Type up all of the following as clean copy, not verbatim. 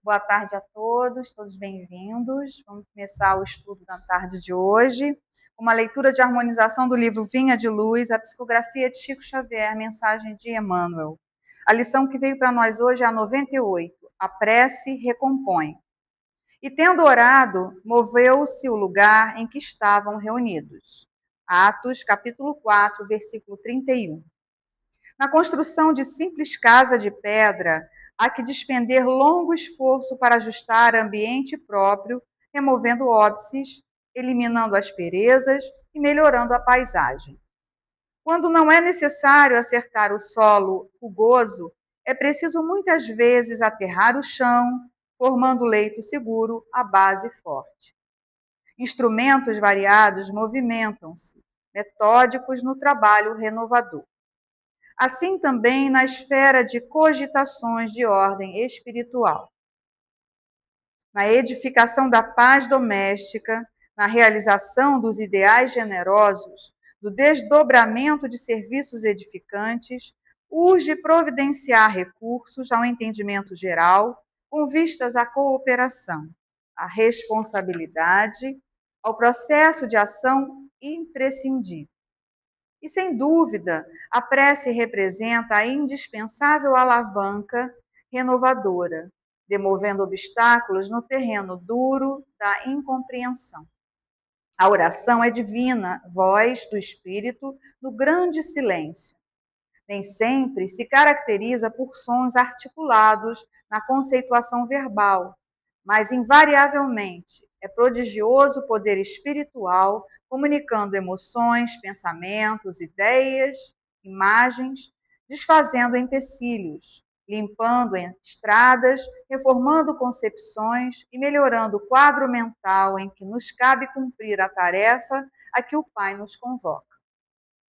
Boa tarde a todos bem-vindos. Vamos começar o estudo da tarde de hoje. Uma leitura de harmonização do livro Vinha de Luz, a psicografia de Chico Xavier, a mensagem de Emmanuel. A lição que veio para nós hoje é a 98, a prece recompõe. E tendo orado, moveu-se o lugar em que estavam reunidos. Atos, capítulo 4, versículo 31. Na construção de simples casa de pedra, há que despender longo esforço para ajustar ambiente próprio, removendo óbices, eliminando asperezas e melhorando a paisagem. Quando não é necessário acertar o solo rugoso, é preciso muitas vezes aterrar o chão, formando leito seguro, a base forte. Instrumentos variados movimentam-se, metódicos no trabalho renovador. Assim também na esfera de cogitações de ordem espiritual. Na edificação da paz doméstica, na realização dos ideais generosos, do desdobramento de serviços edificantes, urge providenciar recursos ao entendimento geral, com vistas à cooperação, à responsabilidade, ao processo de ação imprescindível. E, sem dúvida, a prece representa a indispensável alavanca renovadora, demovendo obstáculos no terreno duro da incompreensão. A oração é divina, voz do Espírito no grande silêncio. Nem sempre se caracteriza por sons articulados na conceituação verbal, mas invariavelmente é prodigioso poder espiritual, comunicando emoções, pensamentos, ideias, imagens, desfazendo empecilhos, limpando estradas, reformando concepções e melhorando o quadro mental em que nos cabe cumprir a tarefa a que o Pai nos convoca.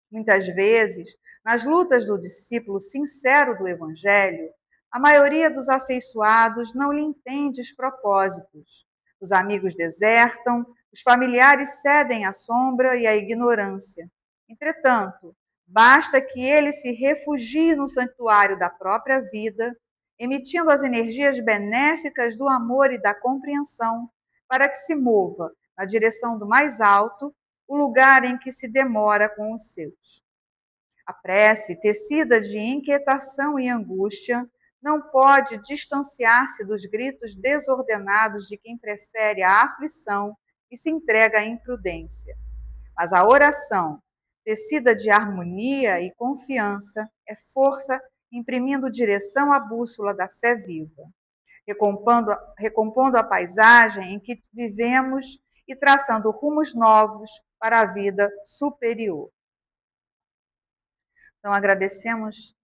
Muitas vezes, nas lutas do discípulo sincero do Evangelho, a maioria dos afeiçoados não lhe entende os propósitos. Os amigos desertam, os familiares cedem à sombra e à ignorância. Entretanto, basta que ele se refugie no santuário da própria vida, emitindo as energias benéficas do amor e da compreensão, para que se mova na direção do mais alto, o lugar em que se demora com os seus. A prece, tecida de inquietação e angústia, não pode distanciar-se dos gritos desordenados de quem prefere a aflição e se entrega à imprudência. Mas a oração, tecida de harmonia e confiança, é força imprimindo direção à bússola da fé viva, recompondo a paisagem em que vivemos e traçando rumos novos para a vida superior. Então, agradecemos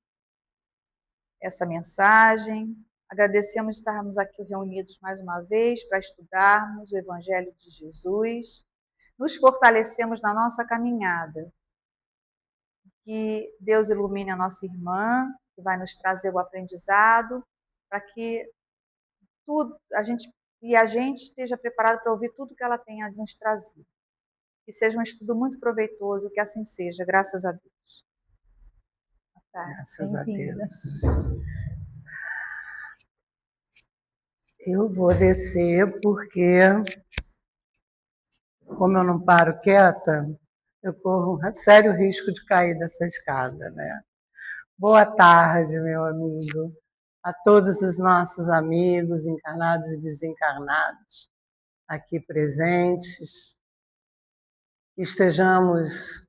essa mensagem, agradecemos estarmos aqui reunidos mais uma vez para estudarmos o Evangelho de Jesus, nos fortalecemos na nossa caminhada. Que Deus ilumine a nossa irmã, que vai nos trazer o aprendizado, para que a gente esteja preparado para ouvir tudo que ela tem a nos trazer. Que seja um estudo muito proveitoso, que assim seja, graças a Deus. Graças a Deus. Eu vou descer porque, como eu não paro quieta, eu corro um sério risco de cair dessa escada, né? Boa tarde, meu amigo, a todos os nossos amigos, encarnados e desencarnados, aqui presentes. Estejamos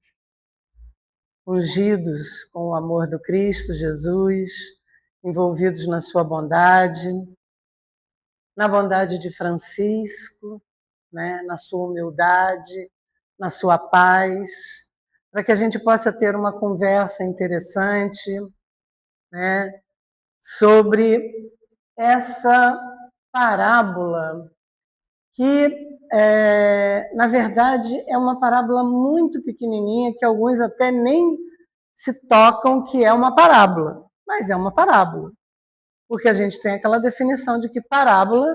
ungidos com o amor do Cristo Jesus, envolvidos na sua bondade, na bondade de Francisco, né, na sua humildade, na sua paz, para que a gente possa ter uma conversa interessante, né, sobre essa parábola que, na verdade, é uma parábola muito pequenininha, que alguns até nem se tocam que é uma parábola, mas é uma parábola. Porque a gente tem aquela definição de que parábola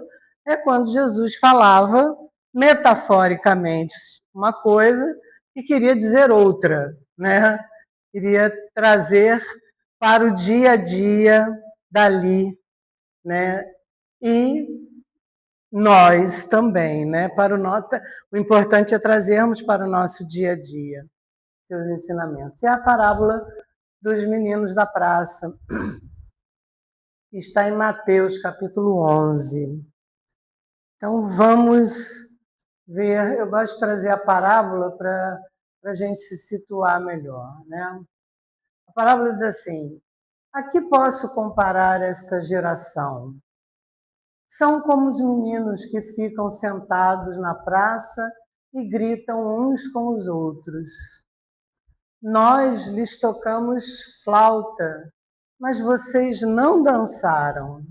é quando Jesus falava metaforicamente uma coisa e queria dizer outra, né? Queria trazer para o dia a dia dali, né? e nós também, né? O importante é trazermos para o nosso dia a dia seus ensinamentos. É a parábola dos meninos da praça, que está em Mateus, capítulo 11. Então, vamos ver. Eu gosto de trazer a parábola para a gente se situar melhor, né? A parábola diz assim: a que posso comparar esta geração? São como os meninos que ficam sentados na praça e gritam uns com os outros. Nós lhes tocamos flauta, mas vocês não dançaram.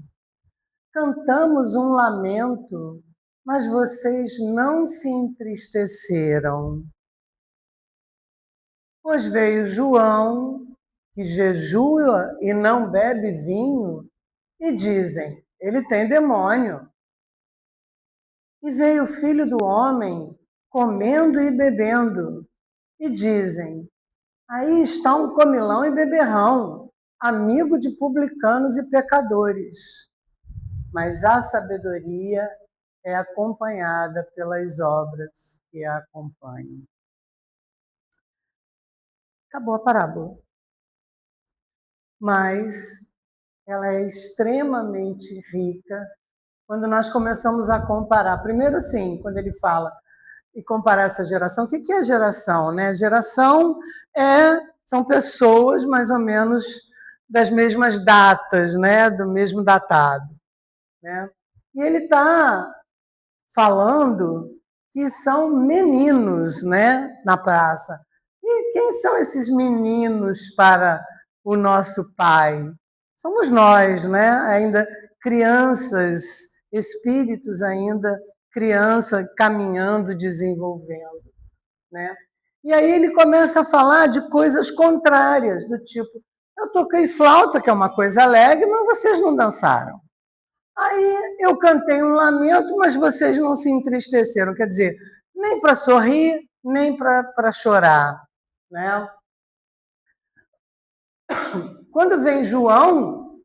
Cantamos um lamento, mas vocês não se entristeceram. Pois veio João, que jejua e não bebe vinho, e dizem: ele tem demônio. E veio o Filho do Homem, comendo e bebendo, e dizem: aí está um comilão e beberrão, amigo de publicanos e pecadores. Mas a sabedoria é acompanhada pelas obras que a acompanham. Acabou a parábola. Mas ela é extremamente rica quando nós começamos a comparar. Primeiro, assim, quando ele fala e comparar essa geração, o que é geração, né? Geração são pessoas mais ou menos das mesmas datas, né? Do mesmo datado, né? E ele está falando que são meninos, né? Na praça. E quem são esses meninos para o nosso Pai? Somos nós, né? Ainda crianças, espíritos ainda criança caminhando, desenvolvendo, né? E aí ele começa a falar de coisas contrárias, do tipo: eu toquei flauta, que é uma coisa alegre, mas vocês não dançaram. Aí eu cantei um lamento, mas vocês não se entristeceram. Quer dizer, nem para sorrir, nem para chorar, né? Quando vem João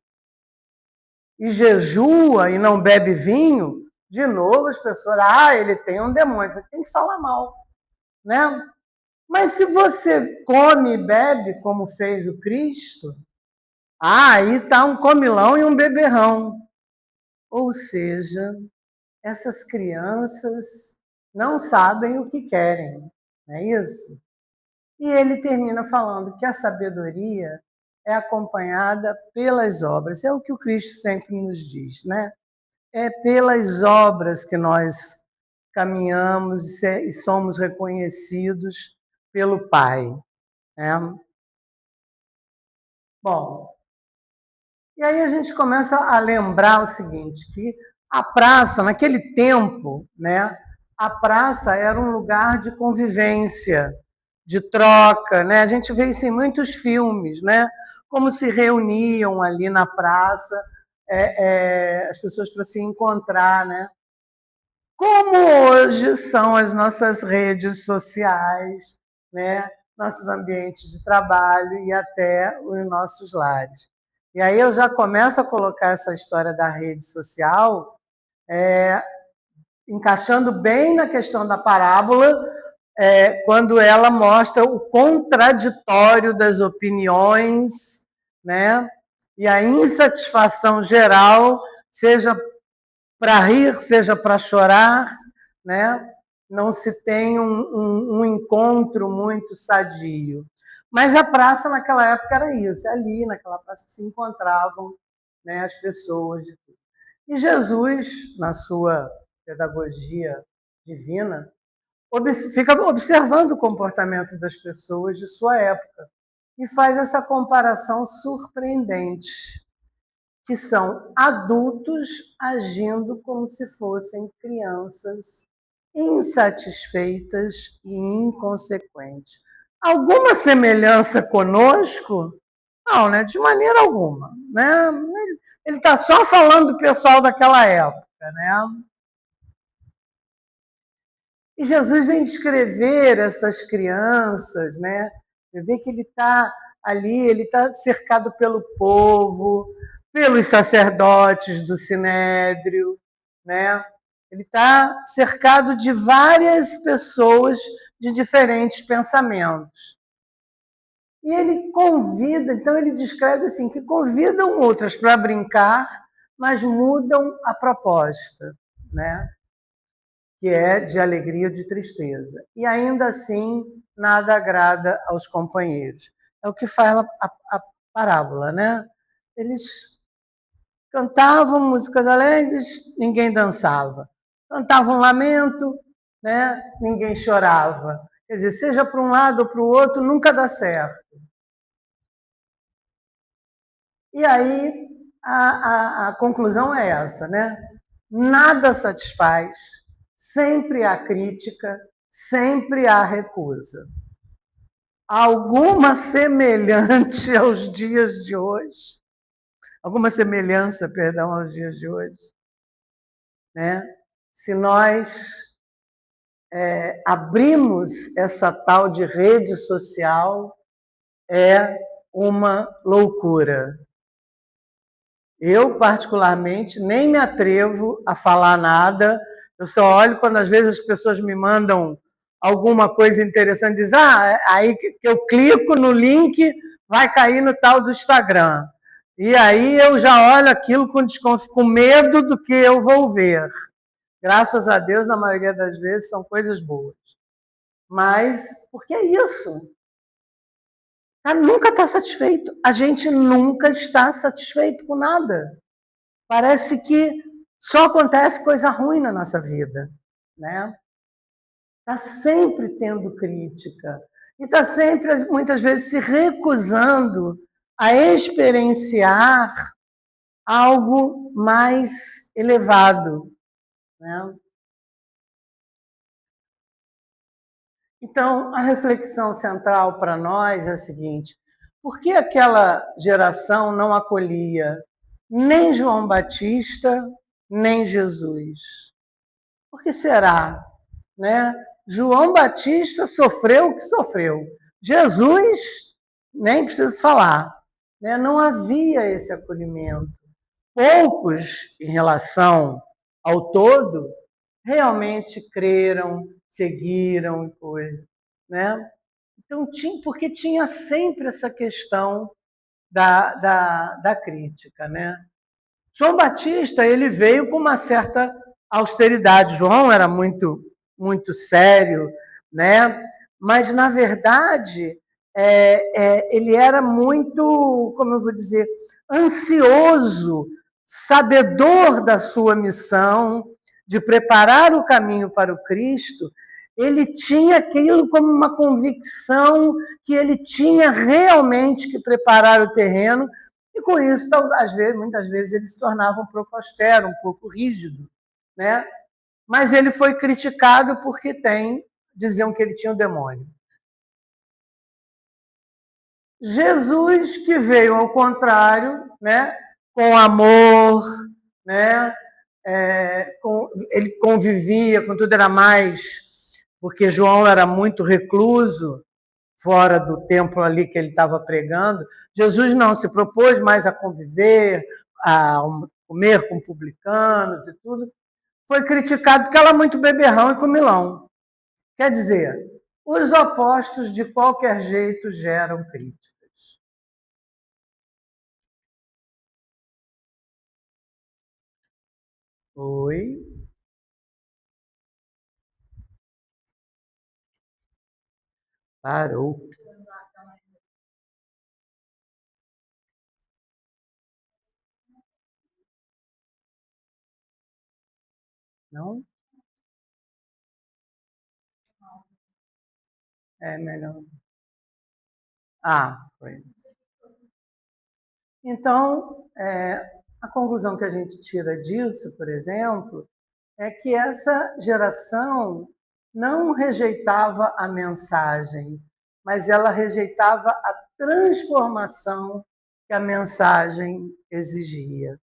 e jejua e não bebe vinho, de novo as pessoas: ele tem um demônio, tem que falar mal, né? Mas se você come e bebe como fez o Cristo, aí está um comilão e um beberrão. Ou seja, essas crianças não sabem o que querem, não é isso? E ele termina falando que a sabedoria é acompanhada pelas obras. É o que o Cristo sempre nos diz, né? É pelas obras que nós caminhamos e somos reconhecidos pelo Pai, né? Bom, e aí a gente começa a lembrar o seguinte, que a praça, naquele tempo, né, a praça era um lugar de convivência, de troca, né? A gente vê isso em muitos filmes, né? Como se reuniam ali na praça as pessoas para se encontrar, né? Como hoje são as nossas redes sociais, né? Nossos ambientes de trabalho e até os nossos lares. E aí eu já começo a colocar essa história da rede social, encaixando bem na questão da parábola, quando ela mostra o contraditório das opiniões, né? E a insatisfação geral, seja para rir, seja para chorar, né? Não se tem um encontro muito sadio. Mas a praça naquela época era isso, ali naquela praça se encontravam, né, as pessoas de tudo. E Jesus, na sua pedagogia divina, fica observando o comportamento das pessoas de sua época e faz essa comparação surpreendente, que são adultos agindo como se fossem crianças insatisfeitas e inconsequentes. Alguma semelhança conosco? Não, né? De maneira alguma, né? Ele está só falando do pessoal daquela época, né? E Jesus vem descrever essas crianças, né? Você vê que ele está ali, ele está cercado pelo povo, pelos sacerdotes do Sinédrio, né? Ele está cercado de várias pessoas de diferentes pensamentos. E ele convida, então ele descreve assim, que convidam outras para brincar, mas mudam a proposta, né? Que é de alegria ou de tristeza. E ainda assim, nada agrada aos companheiros. É o que fala a parábola, né? Eles cantavam músicas alegres, ninguém dançava. Cantavam lamento, né? Ninguém chorava. Quer dizer, seja para um lado ou para o outro, nunca dá certo. E aí a conclusão é essa, né? Nada satisfaz, sempre há crítica, sempre há recusa. Alguma semelhante aos dias de hoje, alguma semelhança, perdão, aos dias de hoje, né? Se nós abrimos essa tal de rede social, é uma loucura. Eu, particularmente, nem me atrevo a falar nada. Eu só olho quando, às vezes, as pessoas me mandam alguma coisa interessante. Diz, aí que eu clico no link, vai cair no tal do Instagram. E aí eu já olho aquilo com medo do que eu vou ver. Graças a Deus, na maioria das vezes, são coisas boas. Mas, porque é isso? Nunca está satisfeito. A gente nunca está satisfeito com nada. Parece que só acontece coisa ruim na nossa vida, né? Está sempre tendo crítica e está sempre, muitas vezes, se recusando a experienciar algo mais elevado, né? Então, a reflexão central para nós é a seguinte: por que aquela geração não acolhia nem João Batista, nem Jesus? Por que será? Né? João Batista sofreu o que sofreu. Jesus, nem preciso falar. Né? Não havia esse acolhimento. Poucos, em relação ao todo, realmente creram, seguiram e coisa. Né? Então, porque tinha sempre essa questão da crítica, né? João Batista, ele veio com uma certa austeridade. João era muito sério, né? Mas, na verdade, ele era muito, como eu vou dizer, ansioso, sabedor da sua missão, de preparar o caminho para o Cristo. Ele tinha aquilo como uma convicção que ele tinha realmente que preparar o terreno, e com isso, muitas vezes, ele se tornava um pouco austero, um pouco rígido, né? Mas ele foi criticado porque diziam que ele tinha um demônio. Jesus, que veio ao contrário, né? Com amor, né? Ele convivia com tudo, era mais, porque João era muito recluso, fora do templo ali que ele estava pregando. Jesus não, se propôs mais a conviver, a comer com publicanos e tudo. Foi criticado porque era muito beberrão e comilão. Quer dizer, os opostos de qualquer jeito geram críticas. Oi? Parou. Não? É melhor. Foi. Então, a conclusão que a gente tira disso, por exemplo, é que essa geração não rejeitava a mensagem, mas ela rejeitava a transformação que a mensagem exigia,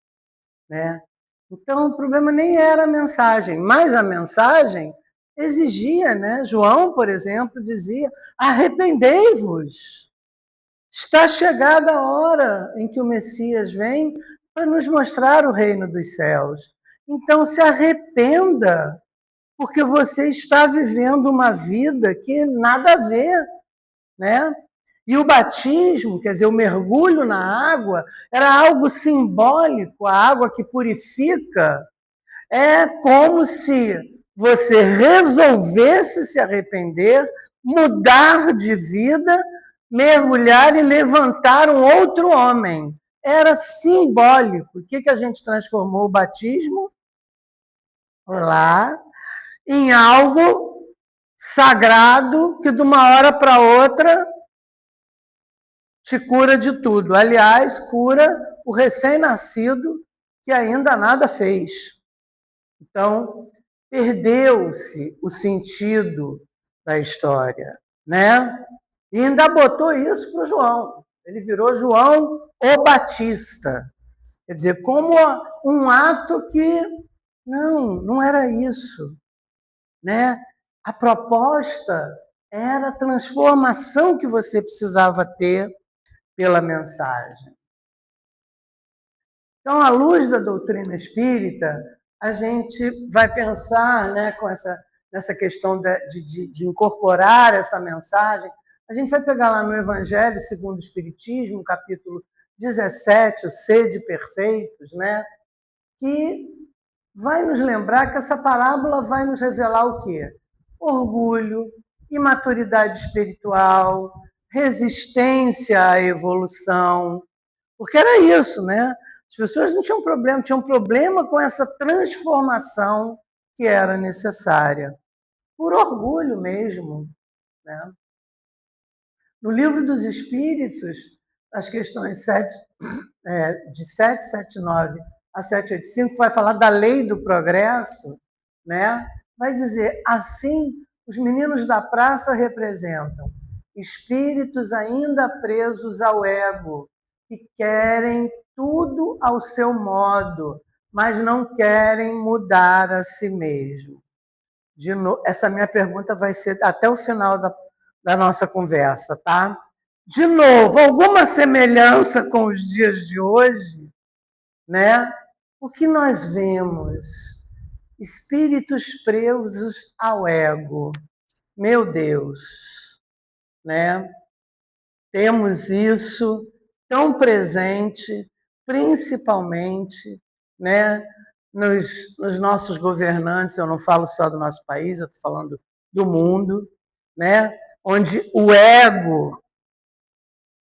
né? Então, o problema nem era a mensagem, mas a mensagem exigia, né? João, por exemplo, dizia: arrependei-vos. Está chegada a hora em que o Messias vem, para nos mostrar o reino dos céus. Então se arrependa, porque você está vivendo uma vida que nada a ver, né? E o batismo, quer dizer, o mergulho na água, era algo simbólico, a água que purifica. É como se você resolvesse se arrepender, mudar de vida, mergulhar e levantar um outro homem. Era simbólico. O que a gente transformou o batismo? Lá, em algo sagrado que de uma hora para outra te cura de tudo. Aliás, cura o recém-nascido que ainda nada fez. Então, perdeu-se o sentido da história, né? E ainda botou isso para o João. Ele virou João o Batista. Quer dizer, como um ato que não era isso, né? A proposta era a transformação que você precisava ter pela mensagem. Então, à luz da doutrina espírita, a gente vai pensar, né, nessa questão de incorporar essa mensagem. A gente vai pegar lá no Evangelho segundo o Espiritismo, capítulo 17, o Sede Perfeitos, né, que vai nos lembrar que essa parábola vai nos revelar o quê? Orgulho, imaturidade espiritual, resistência à evolução, porque era isso, né? As pessoas não tinham problema com essa transformação que era necessária, por orgulho mesmo, né? No Livro dos Espíritos, as questões de 779 a 785, vai falar da lei do progresso, né? Vai dizer, assim, os meninos da praça representam espíritos ainda presos ao ego, que querem tudo ao seu modo, mas não querem mudar a si mesmo. De novo, essa minha pergunta vai ser até o final da nossa conversa, tá? De novo, alguma semelhança com os dias de hoje, né? O que nós vemos? Espíritos presos ao ego. Meu Deus, né? Temos isso tão presente, principalmente, né, nos nossos governantes. Eu não falo só do nosso país, eu estou falando do mundo, né, onde o ego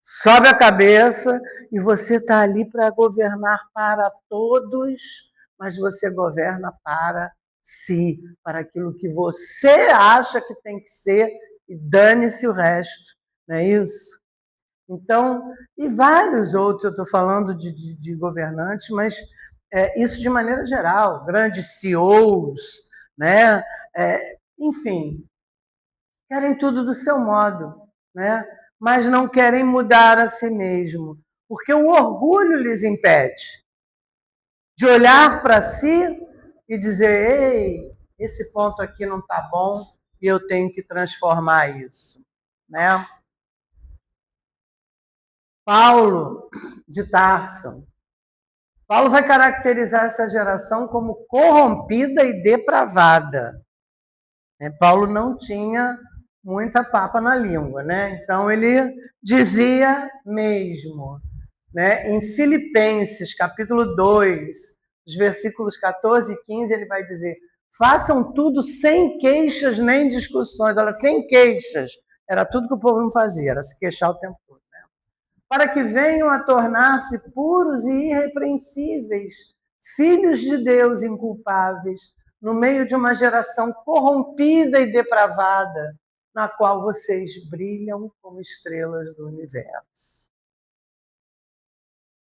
sobe a cabeça e você está ali para governar para todos, mas você governa para si, para aquilo que você acha que tem que ser, e dane-se o resto, não é isso? Então, e vários outros, eu estou falando de governantes, mas isso de maneira geral, grandes CEOs, né? Enfim, querem tudo do seu modo, né? Mas não querem mudar a si mesmo, porque o orgulho lhes impede de olhar para si e dizer, ei, esse ponto aqui não está bom e eu tenho que transformar isso, né? Paulo de Tarso. Paulo vai caracterizar essa geração como corrompida e depravada. Paulo não tinha muita papa na língua, né? Então ele dizia mesmo, né? Em Filipenses, capítulo 2, os versículos 14 e 15, ele vai dizer: façam tudo sem queixas nem discussões. Olha, sem queixas. Era tudo que o povo não fazia, era se queixar o tempo todo. Para que venham a tornar-se puros e irrepreensíveis, filhos de Deus inculpáveis, no meio de uma geração corrompida e depravada, na qual vocês brilham como estrelas do universo.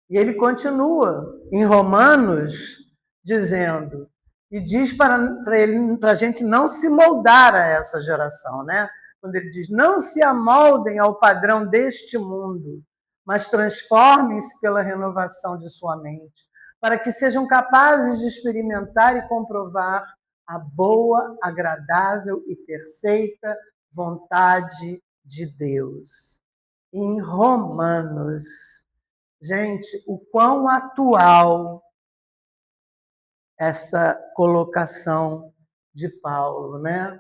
E ele continua em Romanos, dizendo, e diz para a gente não se moldar a essa geração, né? Quando ele diz, não se amoldem ao padrão deste mundo, mas transformem-se pela renovação de sua mente, para que sejam capazes de experimentar e comprovar a boa, agradável e perfeita vontade de Deus. Em Romanos, Gente, o quão atual essa colocação de Paulo, né?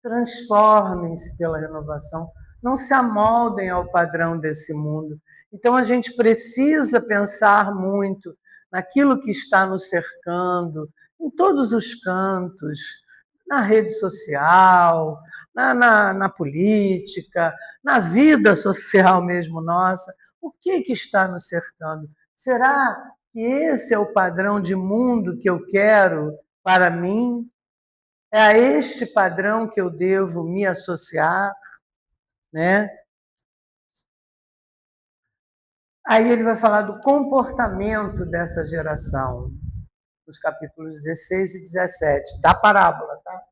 Transformem-se pela renovação, não se amoldem ao padrão desse mundo. Então a gente precisa pensar muito naquilo que está nos cercando, em todos os cantos, na rede social, na política, na vida social mesmo nossa. O que está nos cercando? Será que esse é o padrão de mundo que eu quero para mim? É a este padrão que eu devo me associar, né? Aí ele vai falar do comportamento dessa geração, nos capítulos 16 e 17, da parábola, tá?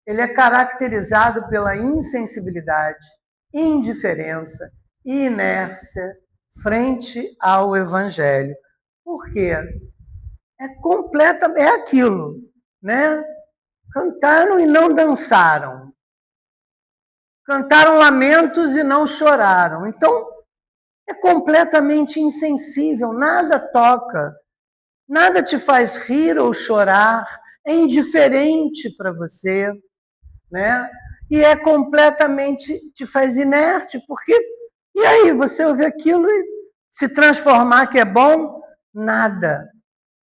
Ele é caracterizado pela insensibilidade, indiferença e inércia frente ao evangelho. Por quê? É aquilo, né? Cantaram e não dançaram. Cantaram lamentos e não choraram. Então, é completamente insensível, nada toca, nada te faz rir ou chorar, é indiferente para você, né? E é completamente, te faz inerte, porque, e aí, você ouve aquilo e se transformar que é bom? Nada.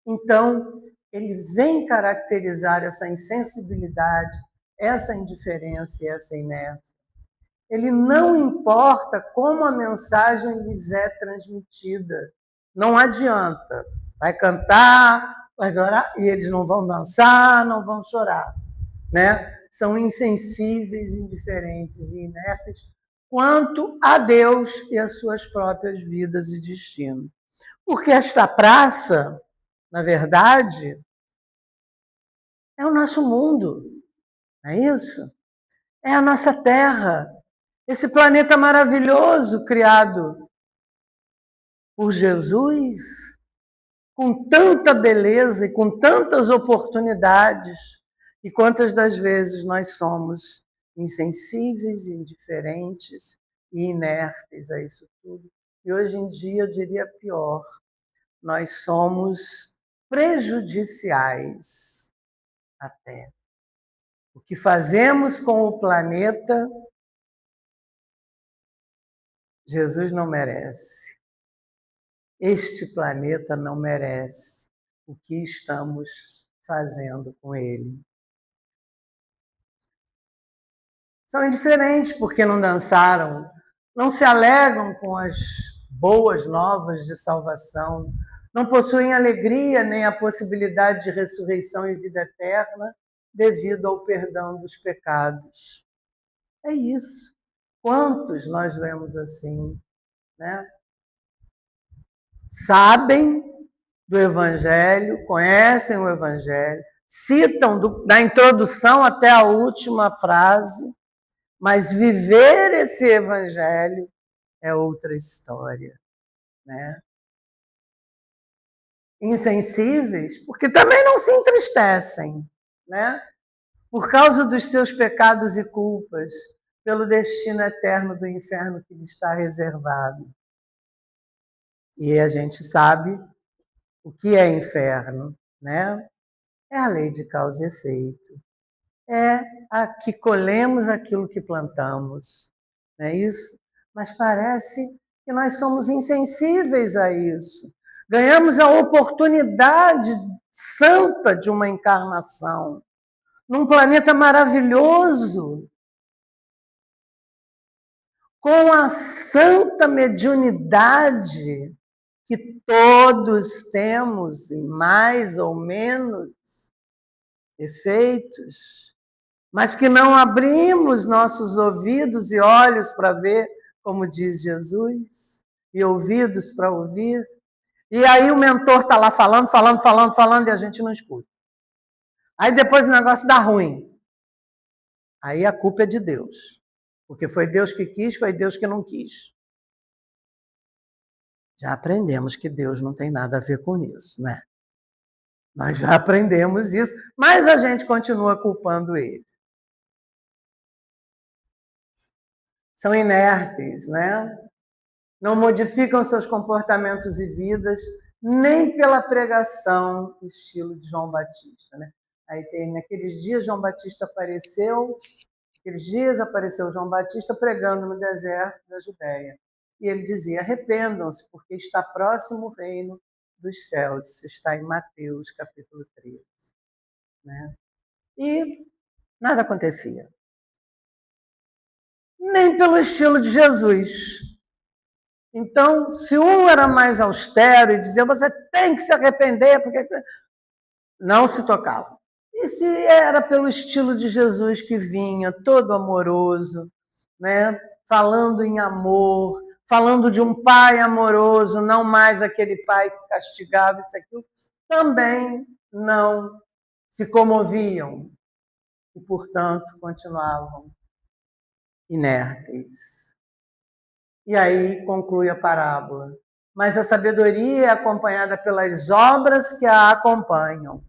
Então, ele vem caracterizar essa insensibilidade, essa indiferença e essa inércia. Ele não importa como a mensagem lhes é transmitida. Não adianta. Vai cantar, vai orar, e eles não vão dançar, não vão chorar, né? São insensíveis, indiferentes e inertes quanto a Deus e as suas próprias vidas e destino. Porque esta praça, na verdade, é o nosso mundo, não é isso? É a nossa terra, esse planeta maravilhoso criado por Jesus, com tanta beleza e com tantas oportunidades, e quantas das vezes nós somos insensíveis, indiferentes e inertes a isso tudo. E hoje em dia eu diria pior, nós somos prejudiciais até. O que fazemos com o planeta, Jesus não merece. Este planeta não merece o que estamos fazendo com ele. São indiferentes porque não dançaram, não se alegram com as boas novas de salvação, não possuem alegria nem a possibilidade de ressurreição e vida eterna devido ao perdão dos pecados. É isso. Quantos nós vemos assim, né? Sabem do Evangelho, conhecem o Evangelho, citam da introdução até a última frase, mas viver esse Evangelho é outra história, né? Insensíveis, porque também não se entristecem, né? Por causa dos seus pecados e culpas, pelo destino eterno do inferno que lhe está reservado. E a gente sabe o que é inferno, né? É a lei de causa e efeito. É a que colhemos aquilo que plantamos, não é isso? Mas parece que nós somos insensíveis a isso. Ganhamos a oportunidade santa de uma encarnação num planeta maravilhoso, com a santa mediunidade que todos temos, em mais ou menos efeitos, mas que não abrimos nossos ouvidos e olhos para ver, como diz Jesus, e ouvidos para ouvir. E aí o mentor está lá falando, e a gente não escuta. Aí depois o negócio dá ruim. Aí a culpa é de Deus. Porque foi Deus que quis, foi Deus que não quis. Já aprendemos que Deus não tem nada a ver com isso, né? Nós já aprendemos isso, mas a gente continua culpando ele. São inertes, né? não modificam seus comportamentos e vidas, nem pela pregação, estilo de João Batista, né? Aí tem, naqueles dias, João Batista apareceu, João Batista pregando no deserto da Judéia. E ele dizia, arrependam-se, porque está próximo o reino dos céus. Isso está em Mateus, capítulo 13. Né? E nada acontecia. Nem pelo estilo de Jesus. Então, se um era mais austero e dizia, você tem que se arrepender, porque não se tocava. E se era pelo estilo de Jesus que vinha, todo amoroso, né? Falando em amor, falando de um pai amoroso, não mais aquele pai que castigava isso aquilo, também não se comoviam e, portanto, continuavam inertes. E aí conclui a parábola. Mas a sabedoria é acompanhada pelas obras que a acompanham.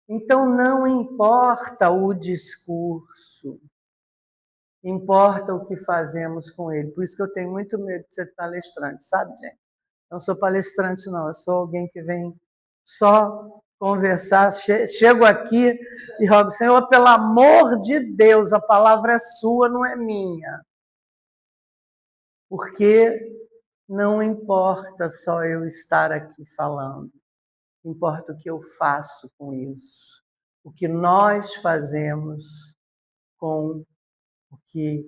Então não importa o discurso, importa o que fazemos com ele. Por isso que eu tenho muito medo de ser palestrante, sabe, gente? Não sou palestrante, não. Eu sou alguém que vem só conversar. Chego aqui e rogo, Senhor, pelo amor de Deus, a palavra é sua, não é minha. Porque não importa só eu estar aqui falando, importa o que eu faço com isso, o que nós fazemos com o que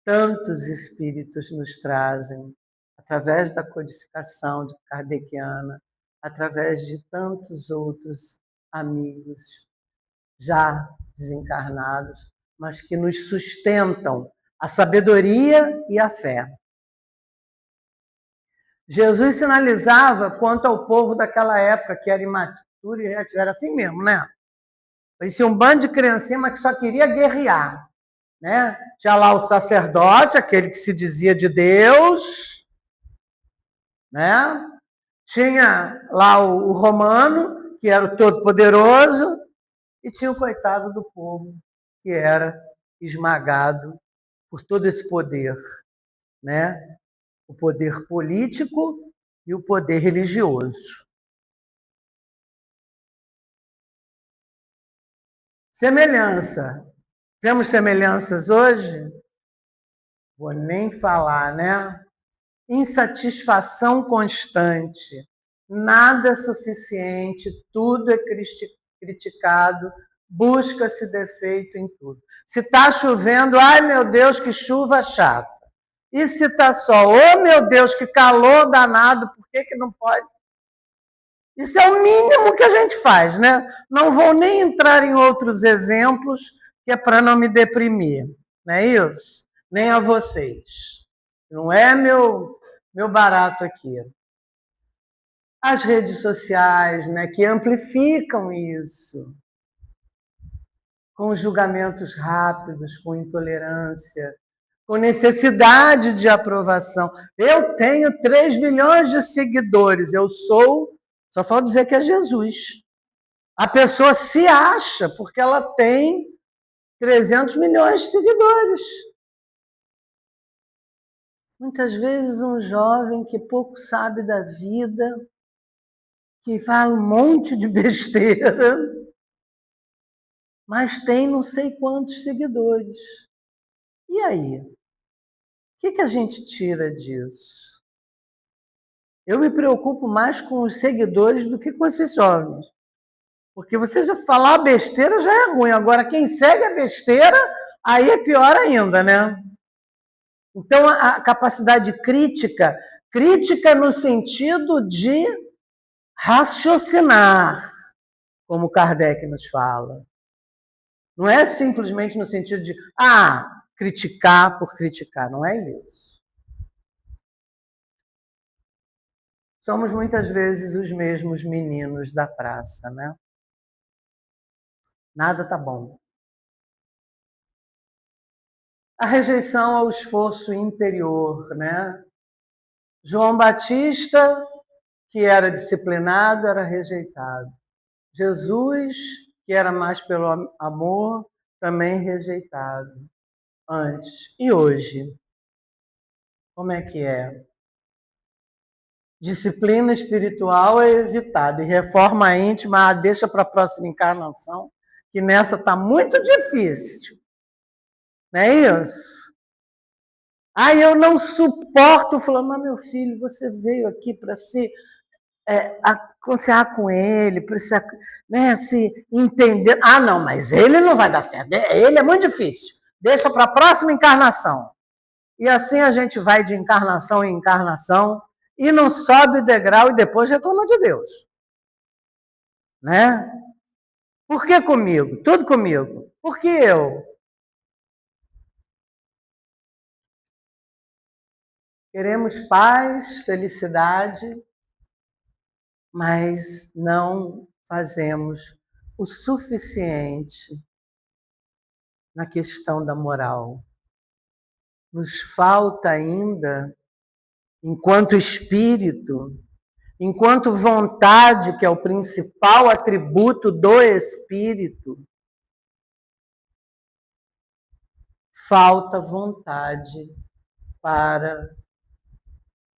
tantos espíritos nos trazem, através da codificação de Kardeciana, através de tantos outros amigos já desencarnados, mas que nos sustentam a sabedoria e a fé. Jesus sinalizava quanto ao povo daquela época, que era imaturo e reativo, era assim mesmo, né? Parecia um bando de criancinha, mas que só queria guerrear. Né? Tinha lá o sacerdote, aquele que se dizia de Deus, né? Tinha lá o romano, que era o todo-poderoso, e tinha o coitado do povo, que era esmagado por todo esse poder, né? O poder político e o poder religioso. Semelhança. Temos semelhanças hoje? Vou nem falar, né? Insatisfação constante. Nada suficiente, tudo é criticado, busca-se defeito em tudo. Se está chovendo, ai meu Deus, que chuva chata. E se está sol, oh meu Deus, que calor danado, por que não pode? Isso é o mínimo que a gente faz, né? Não vou nem entrar em outros exemplos, que é para não me deprimir, não é isso? Nem a vocês. Não é meu barato aqui. As redes sociais, né, que amplificam isso, com julgamentos rápidos, com intolerância, com necessidade de aprovação. Eu tenho 3 milhões de seguidores, eu sou, só falta dizer que é Jesus. A pessoa se acha, porque ela tem 300 milhões de seguidores. Muitas vezes um jovem que pouco sabe da vida, que fala um monte de besteira, mas tem não sei quantos seguidores. E aí? O que a gente tira disso? Eu me preocupo mais com os seguidores do que com esses jovens. Porque você já falar besteira já é ruim. Agora, quem segue a besteira, aí é pior ainda, né? Então, a capacidade crítica no sentido de raciocinar, como Kardec nos fala. Não é simplesmente no sentido de, criticar por criticar, não é isso. Somos muitas vezes os mesmos meninos da praça, né? Nada tá bom. A rejeição ao esforço interior, né? João Batista, que era disciplinado, era rejeitado. Jesus, que era mais pelo amor, também rejeitado. antes. E hoje? Como é que é? Disciplina espiritual é evitada e reforma íntima deixa para a próxima encarnação, que nessa está muito difícil. Não é isso? Aí eu não suporto falando, mas meu filho, você veio aqui para se aconselhar com ele, para se entender. Ah, não, mas ele não vai dar certo. Ele é muito difícil. Deixa para a próxima encarnação. E assim a gente vai de encarnação em encarnação e não sobe o degrau e depois reclama de Deus. Né? Por que comigo? Tudo comigo. Por que eu? Queremos paz, felicidade, mas não fazemos o suficiente na questão da moral. Nos falta ainda, enquanto espírito, enquanto vontade, que é o principal atributo do espírito, falta vontade para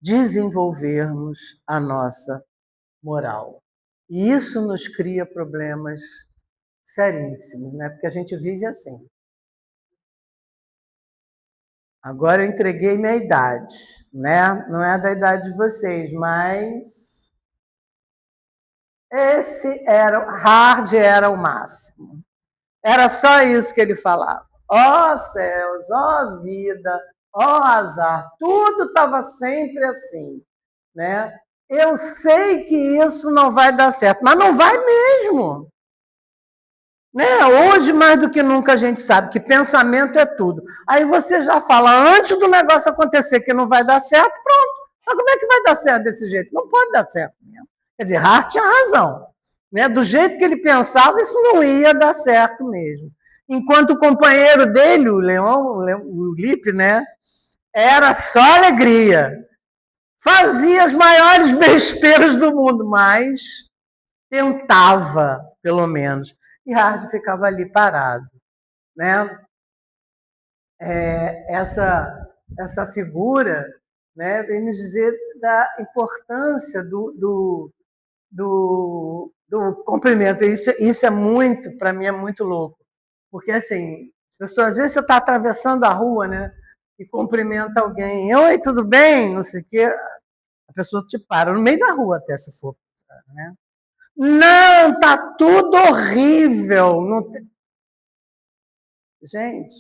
desenvolvermos a nossa moral. E isso nos cria problemas seríssimos, né? Porque a gente vive assim. Agora eu entreguei minha idade, né? Não é da idade de vocês, mas hard era o máximo. Era só isso que ele falava. Ó céus, ó vida, ó azar, tudo estava sempre assim, né? Eu sei que isso não vai dar certo, mas não vai mesmo. Né? Hoje, mais do que nunca, a gente sabe que pensamento é tudo. Aí você já fala, antes do negócio acontecer, que não vai dar certo, pronto. Mas como é que vai dar certo desse jeito? Não pode dar certo mesmo. Quer dizer, Hart tinha razão. Né? Do jeito que ele pensava, isso não ia dar certo mesmo. Enquanto o companheiro dele, o Lippe, né, era só alegria. Fazia as maiores besteiras do mundo, mas tentava, pelo menos. E Hard ficava ali parado. Né? Essa figura, né, vem nos dizer da importância do cumprimento. Isso é muito, para mim, é muito louco. Porque, assim, pessoas, às vezes você está atravessando a rua, né, e cumprimenta alguém. Oi, tudo bem? Não sei o quê. A pessoa te para no meio da rua, até se for. Né? Não, tá tudo horrível. Não tem... Gente,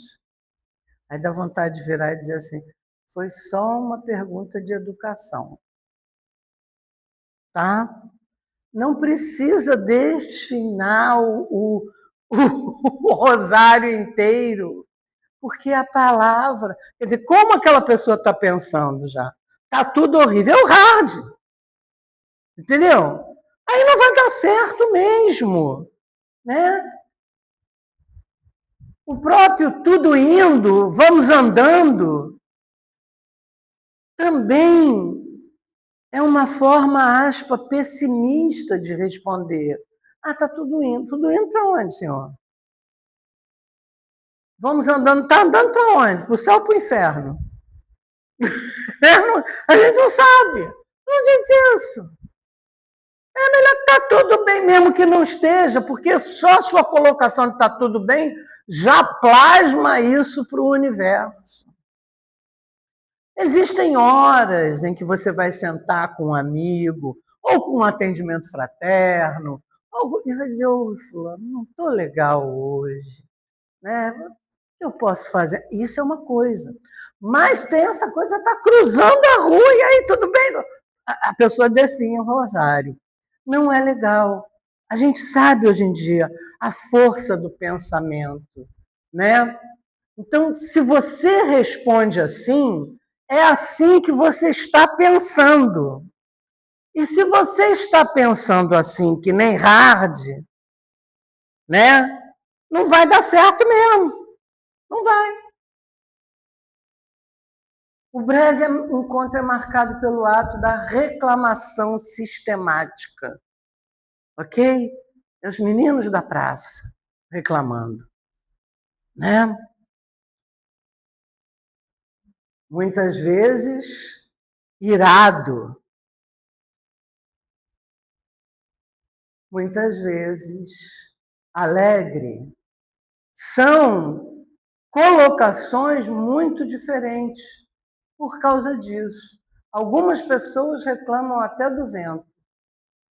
aí dá vontade de virar e dizer assim, foi só uma pergunta de educação. Tá? Não precisa destinar o rosário inteiro, porque a palavra... Quer dizer, como aquela pessoa está pensando já? Tá tudo horrível. É o hard. Entendeu? Aí não vai dar certo mesmo. Né? O próprio tudo indo, vamos andando, também é uma forma, pessimista de responder. Ah, está tudo indo. Tudo indo para onde, senhor? Vamos andando. Está andando para onde? Para o céu ou para o inferno? A gente não sabe. Não diz isso. É melhor que está tudo bem mesmo que não esteja, porque só a sua colocação de está tudo bem já plasma isso para o universo. Existem horas em que você vai sentar com um amigo, ou com um atendimento fraterno, e vai dizer, ô, fulano, não estou legal hoje. Né? O que eu posso fazer? Isso é uma coisa. Mas tem essa coisa, está cruzando a rua, e aí tudo bem. A pessoa definha o rosário. Não é legal. A gente sabe hoje em dia a força do pensamento. Né? Então, se você responde assim, é assim que você está pensando. E se você está pensando assim, que nem hard, né? Não vai dar certo mesmo. Não vai. O breve encontro é marcado pelo ato da reclamação sistemática. Ok? É os meninos da praça reclamando. Né? muitas vezes irado, muitas vezes alegre. São colocações muito diferentes por causa disso. Algumas pessoas reclamam até do vento,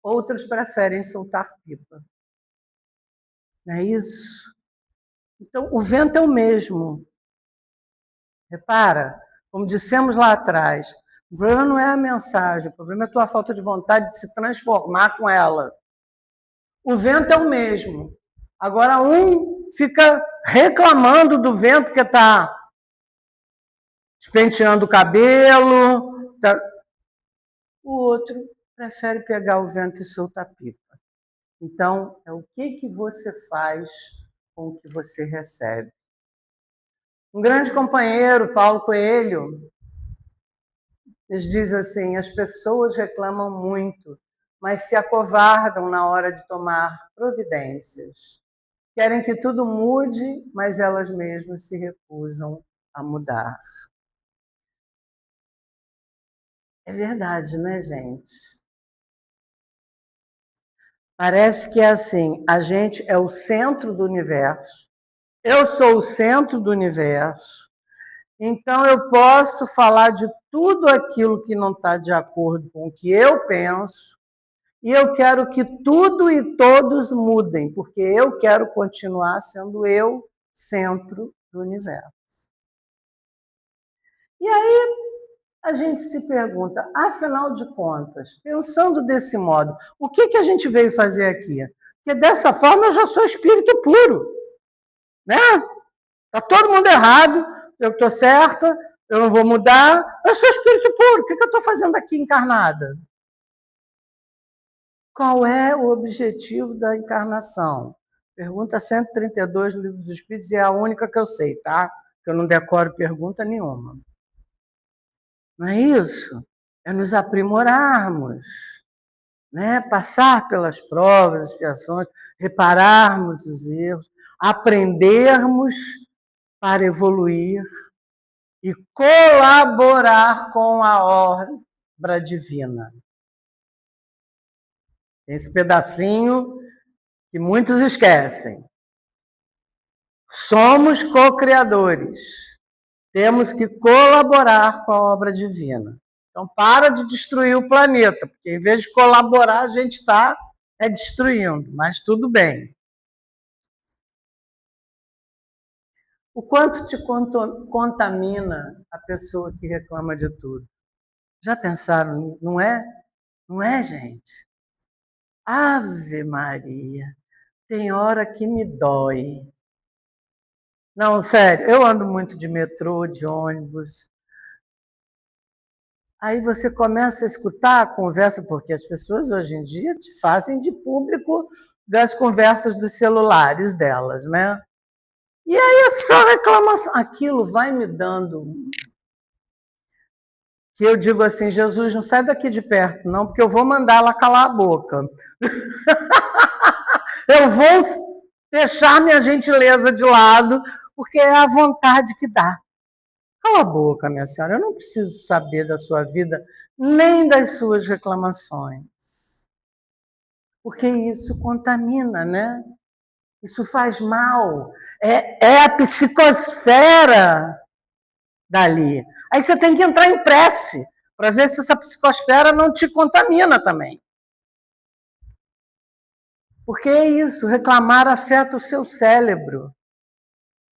outras preferem soltar pipa. Não é isso? Então, o vento é o mesmo. Repara, como dissemos lá atrás, o problema não é a mensagem, o problema é a tua falta de vontade de se transformar com ela. O vento é o mesmo. Agora, um fica reclamando do vento que está despenteando o cabelo. O outro prefere pegar o vento e soltar pipa. Então, é o que você faz com o que você recebe. Um grande companheiro, Paulo Coelho, nos diz assim: as pessoas reclamam muito, mas se acovardam na hora de tomar providências. Querem que tudo mude, mas elas mesmas se recusam a mudar. É verdade, né, gente? Parece que é assim, a gente é o centro do universo, eu sou o centro do universo, então eu posso falar de tudo aquilo que não está de acordo com o que eu penso, e eu quero que tudo e todos mudem, porque eu quero continuar sendo eu, centro do universo. E aí a gente se pergunta, afinal de contas, pensando desse modo, o que a gente veio fazer aqui? Porque dessa forma eu já sou espírito puro, né? Está todo mundo errado, eu estou certa, eu não vou mudar, eu sou espírito puro, o que eu estou fazendo aqui encarnada? Qual é o objetivo da encarnação? Pergunta 132 do Livro dos Espíritos, e é a única que eu sei, tá? Que eu não decoro pergunta nenhuma. Não é isso? É nos aprimorarmos, né? Passar pelas provas, expiações, repararmos os erros, aprendermos para evoluir e colaborar com a obra divina. Esse pedacinho que muitos esquecem. Somos co-criadores. Temos que colaborar com a obra divina. Então, para de destruir o planeta, porque em vez de colaborar, a gente está destruindo, mas tudo bem. O quanto te contamina a pessoa que reclama de tudo? Já pensaram nisso? Não é? Não é, gente? Ave Maria, tem hora que me dói. Não, sério, eu ando muito de metrô, de ônibus. Aí você começa a escutar a conversa, porque as pessoas hoje em dia te fazem de público das conversas dos celulares delas, né? E aí é só reclamação. Aquilo vai me dando... Que eu digo assim, Jesus, não sai daqui de perto, não, porque eu vou mandar ela calar a boca. Eu vou deixar minha gentileza de lado, porque é a vontade que dá. Cala a boca, minha senhora, eu não preciso saber da sua vida, nem das suas reclamações. Porque isso contamina, né? Isso faz mal. É a psicosfera dali. Aí você tem que entrar em prece para ver se essa psicosfera não te contamina também. Porque é isso, reclamar afeta o seu cérebro.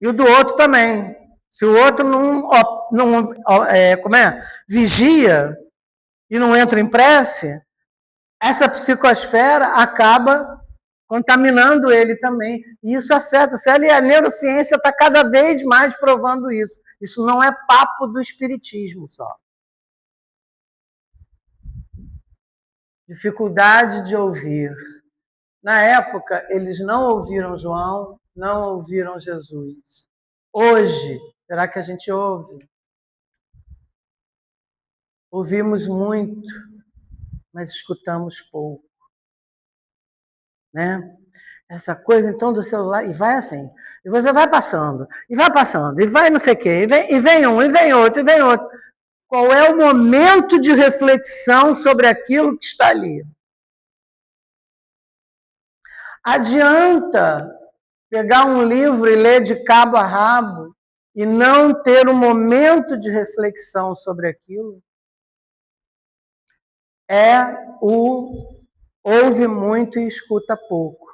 E o do outro também. Se o outro não vigia e não entra em prece, essa psicosfera acaba contaminando ele também. E isso afeta o cérebro, e a neurociência está cada vez mais provando isso. Isso não é papo do espiritismo só. Dificuldade de ouvir. Na época, eles não ouviram João, não ouviram Jesus. Hoje, será que a gente ouve? Ouvimos muito, mas escutamos pouco, né? essa coisa então do celular, e vai assim, e você vai passando, e vai não sei o quê, e vem um, e vem outro, e vem outro. Qual é o momento de reflexão sobre aquilo que está ali? Adianta pegar um livro e ler de cabo a rabo e não ter um momento de reflexão sobre aquilo? É o ouve muito e escuta pouco,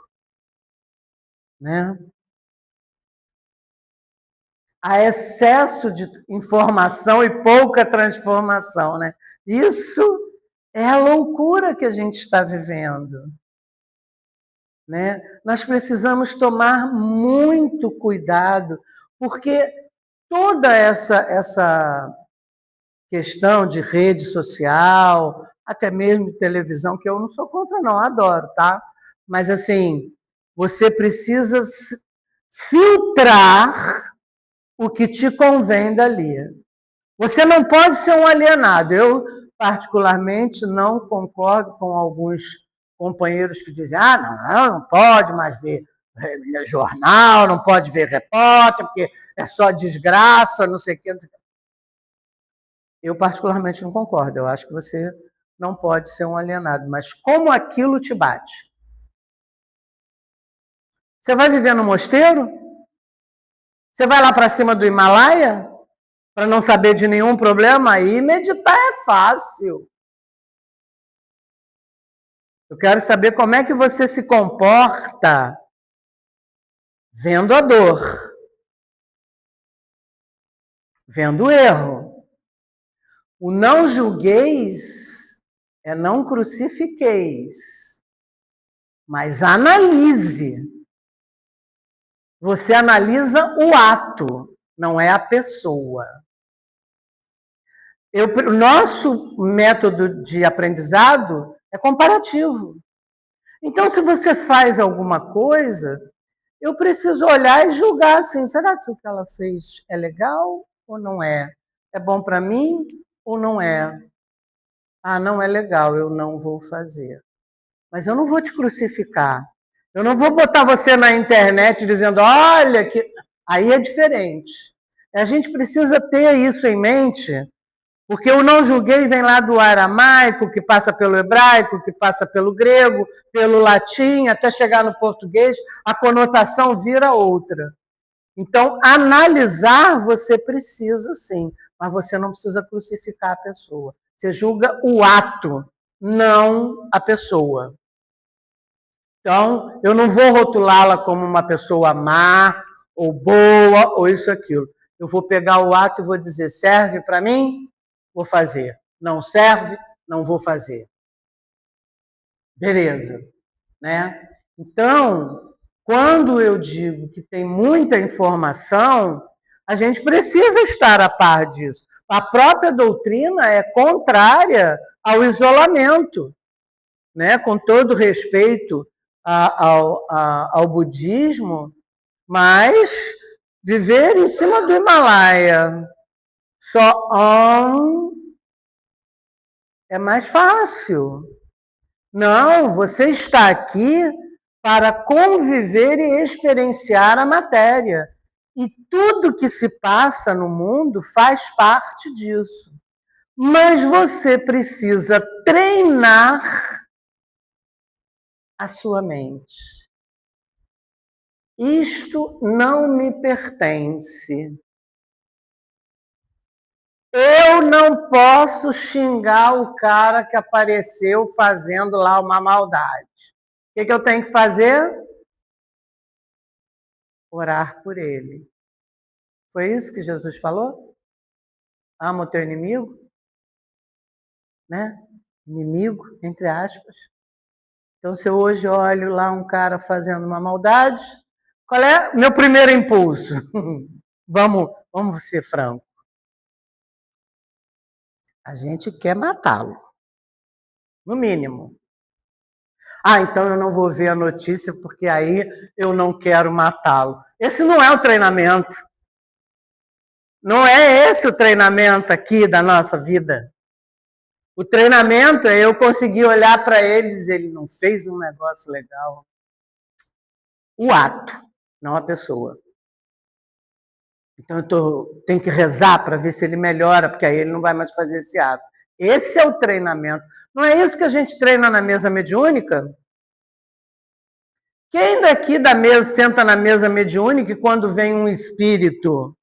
né? Há excesso de informação e pouca transformação, né? Isso é a loucura que a gente está vivendo, né? Nós precisamos tomar muito cuidado, porque toda essa questão de rede social, até mesmo de televisão, que eu não sou contra não, adoro, tá? Mas assim, você precisa filtrar o que te convém dali. Você não pode ser um alienado. Eu, particularmente, não concordo com alguns companheiros que dizem não pode mais ver jornal, não pode ver repórter, porque é só desgraça, não sei o quê. Eu, particularmente, não concordo. Eu acho que você não pode ser um alienado. Mas como aquilo te bate? Você vai viver no mosteiro? Você vai lá para cima do Himalaia para não saber de nenhum problema? Aí meditar é fácil. Eu quero saber como é que você se comporta vendo a dor, vendo o erro. O não julgueis é não crucifiqueis, mas analise. Você analisa o ato, não é a pessoa. O nosso método de aprendizado é comparativo. Então, se você faz alguma coisa, eu preciso olhar e julgar assim, será que o que ela fez é legal ou não é? É bom para mim ou não é? Não é legal, eu não vou fazer. Mas eu não vou te crucificar. Eu não vou botar você na internet dizendo, olha, que... Aí é diferente. A gente precisa ter isso em mente, porque o não julguei vem lá do aramaico, que passa pelo hebraico, que passa pelo grego, pelo latim, até chegar no português, a conotação vira outra. Então, analisar você precisa sim, mas você não precisa crucificar a pessoa. Você julga o ato, não a pessoa. Então, eu não vou rotulá-la como uma pessoa má, ou boa, ou isso, aquilo. Eu vou pegar o ato e vou dizer, serve para mim? Vou fazer. Não serve? Não vou fazer. Beleza, né? Então, quando eu digo que tem muita informação, a gente precisa estar a par disso. A própria doutrina é contrária ao isolamento, né? Com todo respeito ao budismo, mas viver em cima do Himalaia só é mais fácil. Não, você está aqui para conviver e experienciar a matéria. E tudo que se passa no mundo faz parte disso. Mas você precisa treinar a sua mente. Isto não me pertence. Eu não posso xingar o cara que apareceu fazendo lá uma maldade. O que eu tenho que fazer? Orar por ele. Foi isso que Jesus falou? Ama o teu inimigo? Né? Inimigo, entre aspas. Então, se eu hoje olho lá um cara fazendo uma maldade, qual é meu primeiro impulso? Vamos ser franco. A gente quer matá-lo, no mínimo. Então eu não vou ver a notícia porque aí eu não quero matá-lo. Esse não é o treinamento. Não é esse o treinamento aqui da nossa vida. O treinamento é eu conseguir olhar para ele e dizer, ele não fez um negócio legal. o ato, não a pessoa. Então eu tenho que rezar para ver se ele melhora, porque aí ele não vai mais fazer esse ato. Esse é o treinamento. Não é isso que a gente treina na mesa mediúnica? Quem daqui da mesa senta na mesa mediúnica e quando vem um espírito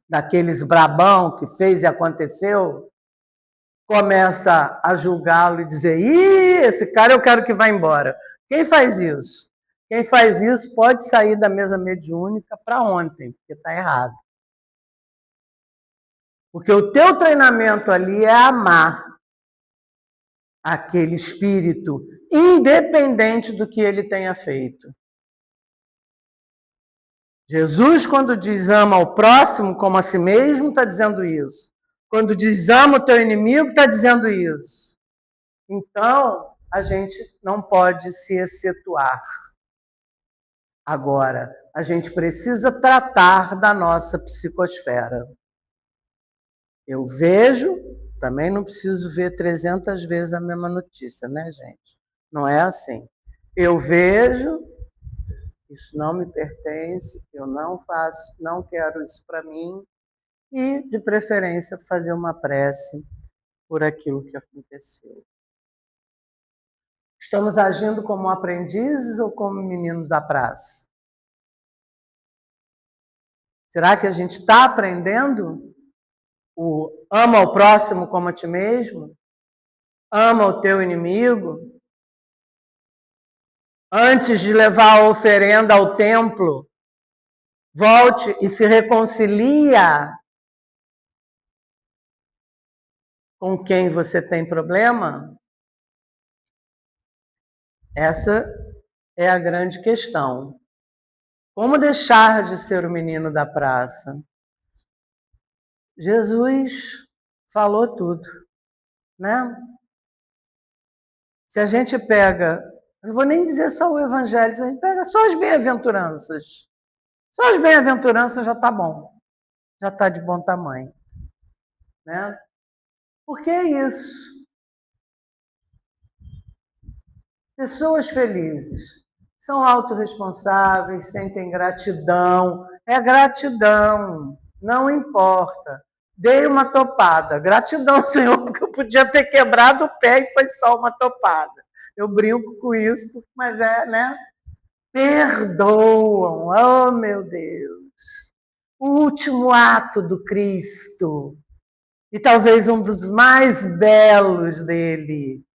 daqueles brabão que fez e aconteceu, começa a julgá-lo e dizer: ih, esse cara eu quero que vá embora. Quem faz isso? Quem faz isso pode sair da mesa mediúnica para ontem, porque está errado. Porque o teu treinamento ali é amar aquele espírito, independente do que ele tenha feito. Jesus, quando diz ama ao próximo como a si mesmo, está dizendo isso. Quando diz ama o teu inimigo, está dizendo isso. Então, a gente não pode se excetuar. Agora, a gente precisa tratar da nossa psicosfera. Eu vejo, também não preciso ver 300 vezes a mesma notícia, né, gente? Não é assim. Eu vejo, isso não me pertence, eu não faço, não quero isso para mim, e, de preferência, fazer uma prece por aquilo que aconteceu. Estamos agindo como aprendizes ou como meninos da praça? Será que a gente está aprendendo o ama o próximo como a ti mesmo? Ama o teu inimigo? Antes de levar a oferenda ao templo, volte e se reconcilia com quem você tem problema? Essa é a grande questão. Como deixar de ser o menino da praça? Jesus falou tudo, né? Se a gente pega, eu não vou nem dizer só o evangelho, se a gente pega só as bem-aventuranças. Só as bem-aventuranças já está bom, já está de bom tamanho, né? Porque é isso. Pessoas felizes são autorresponsáveis, sentem gratidão. É gratidão, não importa. Dei uma topada. Gratidão, Senhor, porque eu podia ter quebrado o pé e foi só uma topada. Eu brinco com isso, mas é, né? Perdoam, oh meu Deus. O último ato do Cristo, e talvez um dos mais belos dele.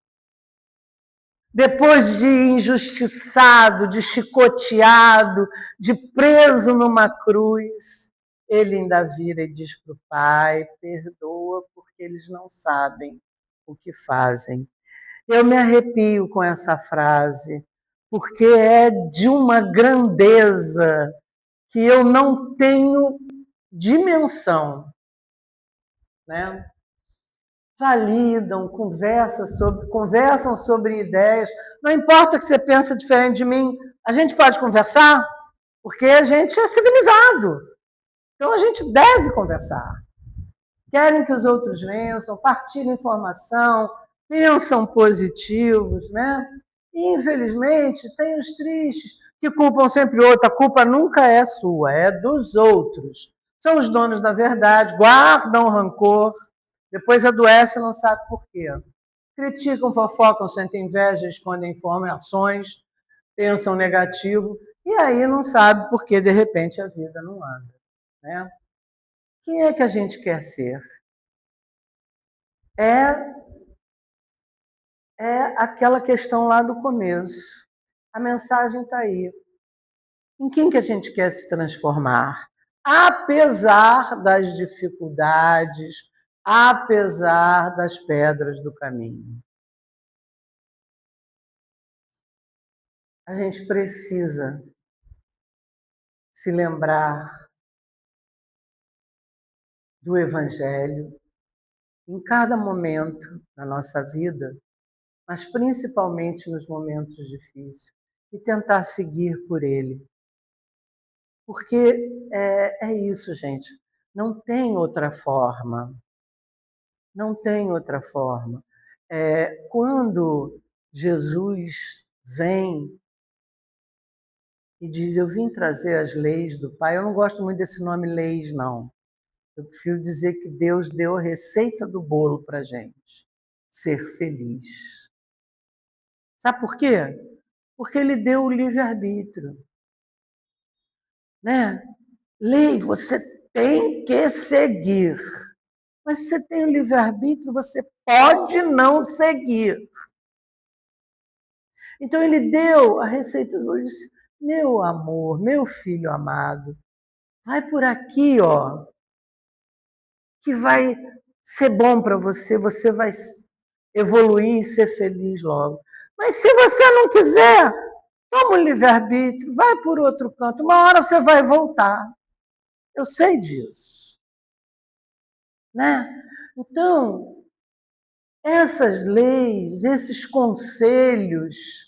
Depois de injustiçado, de chicoteado, de preso numa cruz, ele ainda vira e diz para o Pai: perdoa, porque eles não sabem o que fazem. Eu me arrepio com essa frase, porque é de uma grandeza que eu não tenho dimensão, né? Validam, conversam sobre ideias. Não importa que você pense diferente de mim, a gente pode conversar, porque a gente é civilizado. Então a gente deve conversar. Querem que os outros vençam, partilhem informação, pensam positivos, né? E, infelizmente, tem os tristes que culpam sempre o outro. A culpa nunca é sua, é dos outros. São os donos da verdade, guardam rancor, depois adoecem e não sabe por quê. Criticam, fofocam, sentem inveja, escondem informações, pensam negativo, e aí não sabe por que, de repente, a vida não anda, né? Quem é que a gente quer ser? É aquela questão lá do começo. A mensagem está aí. Em quem que a gente quer se transformar? Apesar das dificuldades, apesar das pedras do caminho. A gente precisa se lembrar do Evangelho em cada momento da nossa vida, mas principalmente nos momentos difíceis, e tentar seguir por ele. Porque é isso, gente. Não tem outra forma. Não tem outra forma. Quando Jesus vem e diz: eu vim trazer as leis do Pai. Eu não gosto muito desse nome leis, não. Eu prefiro dizer que Deus deu a receita do bolo para a gente. Ser feliz. Sabe por quê? Porque Ele deu o livre-arbítrio. Né? Lei você tem que seguir. Mas se você tem o livre-arbítrio, você pode não seguir. Então Ele deu a receita do bolo. Disse: meu amor, meu filho amado, vai por aqui, ó, que vai ser bom para você, você vai evoluir e ser feliz logo. Mas se você não quiser, toma o livre-arbítrio, vai por outro canto, uma hora você vai voltar. Eu sei disso. Né? Então, essas leis, esses conselhos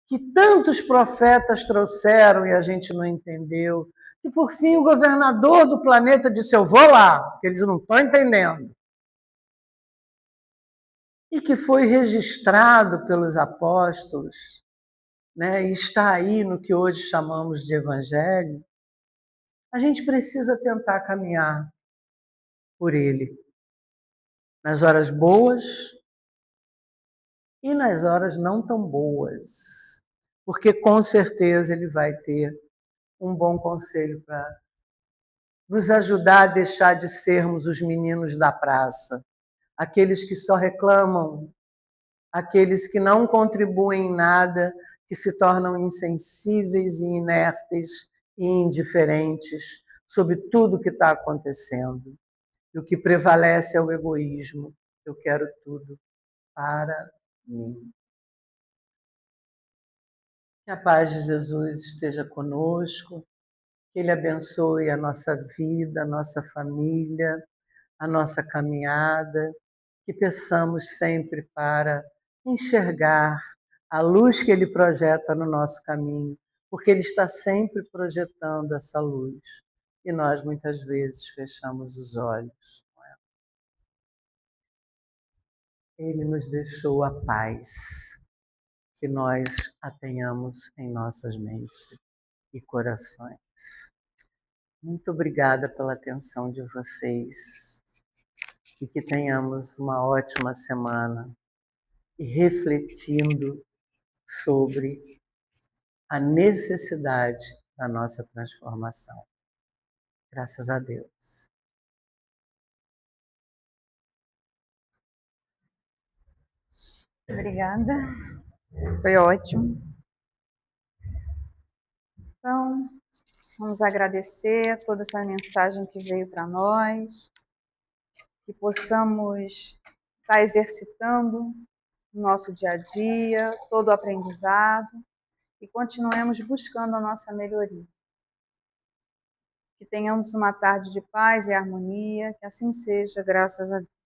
que tantos profetas trouxeram e a gente não entendeu, e por fim o governador do planeta disse: eu vou lá, porque eles não estão entendendo. E que foi registrado pelos apóstolos, né, e está aí no que hoje chamamos de evangelho, a gente precisa tentar caminhar por ele, nas horas boas e nas horas não tão boas, porque com certeza ele vai ter um bom conselho para nos ajudar a deixar de sermos os meninos da praça, aqueles que só reclamam, aqueles que não contribuem em nada, que se tornam insensíveis e inertes e indiferentes sobre tudo que está acontecendo. E o que prevalece é o egoísmo. Eu quero tudo para mim. Que a paz de Jesus esteja conosco, que Ele abençoe a nossa vida, a nossa família, a nossa caminhada, que peçamos sempre para enxergar a luz que Ele projeta no nosso caminho, porque Ele está sempre projetando essa luz e nós muitas vezes fechamos os olhos. Ele nos deixou a paz, que nós a tenhamos em nossas mentes e corações. Muito obrigada pela atenção de vocês e que tenhamos uma ótima semana e refletindo sobre a necessidade da nossa transformação. Graças a Deus. Obrigada. Foi ótimo. Então, vamos agradecer toda essa mensagem que veio para nós, que possamos estar exercitando no nosso dia a dia, todo o aprendizado, e continuemos buscando a nossa melhoria. Que tenhamos uma tarde de paz e harmonia, que assim seja, graças a Deus.